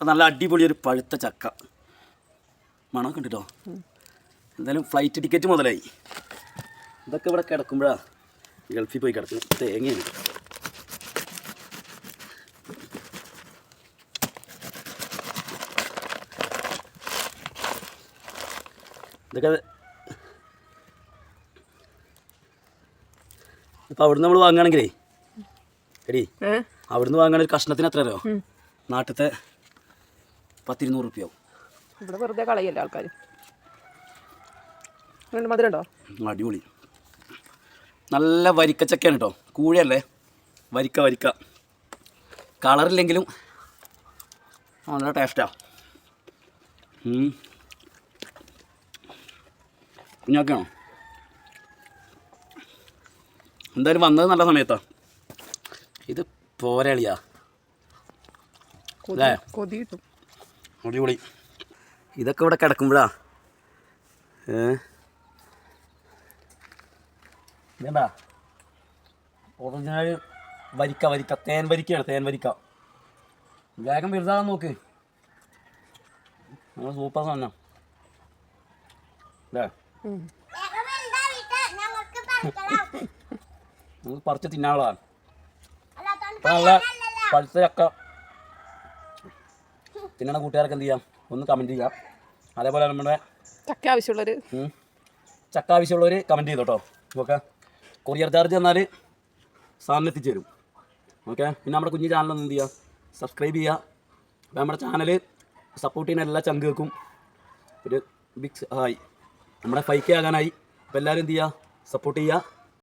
നല്ല അടിപൊളി ഒരു പഴുത്ത ചക്ക മണമൊക്കെ ഉണ്ട് കേട്ടോ. എന്തായാലും ഫ്ലൈറ്റ് ടിക്കറ്റ് മുതലായി. ഇതൊക്കെ ഇവിടെ കിടക്കുമ്പോഴാണ് ഗൾഫിൽ പോയി കിടക്കുന്നത്. തേങ്ങയാണ്. ഇതൊക്കെ ഇപ്പം അവിടുന്ന് നമ്മൾ വാങ്ങുകയാണെങ്കിലേ എടി അവിടുന്ന് വാങ്ങുകയാണെങ്കിൽ ഒരു കഷ്ണത്തിന് എത്ര അറിയോ? നാട്ടിലത്തെ 10-200 രൂപയാവും. ഇവിടെ വെറുതെ കളയല്ലേ ആൾക്കാർ. മധുരം ഉണ്ടോ? അടിപൊളി നല്ല വരിക്കച്ചക്കയാണ് കേട്ടോ. കൂഴയല്ലേ, വരിക്ക. കളറില്ലെങ്കിലും നല്ല ടേസ്റ്റാണ്. കുഞ്ഞാക്കണോ? എന്തായാലും വന്നത് നല്ല സമയത്താണ്. ഇത് പോരളിയാ അല്ലേ? അടിപൊളി. ഇതൊക്കെ ഇവിടെ കിടക്കുമ്പോഴാ ഇതെന്താ ഒറിജിനൽ വരിക്ക തേൻ വരിക്ക. വേഗം വലുതാകാൻ നോക്ക്. നമ്മൾ സൂപ്പർ സാധനം അല്ലേ? നമുക്ക് പറിച്ച് തിന്നാളാണ്. നല്ല പഴുത്ത ചക്ക തിന്നണ കൂട്ടുകാർക്ക് എന്ത് ചെയ്യാം, ഒന്ന് കമൻറ്റ് ചെയ്യാം. അതേപോലെ നമ്മുടെ ചക്ക ആവശ്യമുള്ളവർ കമൻറ്റ് ചെയ്തോട്ടോ. ഓക്കെ, കൊറിയർ ചാർജ് തന്നാൽ സാധനം എത്തിച്ചു തരും. ഓക്കെ, പിന്നെ നമ്മുടെ കുഞ്ഞു ചാനലൊന്നും എന്ത് ചെയ്യുക, സബ്സ്ക്രൈബ് ചെയ്യുക. അപ്പോൾ നമ്മുടെ ചാനൽ സപ്പോർട്ട് ചെയ്യുന്ന എല്ലാ ചങ്കുകൾക്കും ഒരു ബിഗ് ഹായ്. നമ്മുടെ 5K ആകാനായി. അപ്പോൾ എല്ലാവരും എന്ത് ചെയ്യുക, സപ്പോർട്ട് ചെയ്യുക.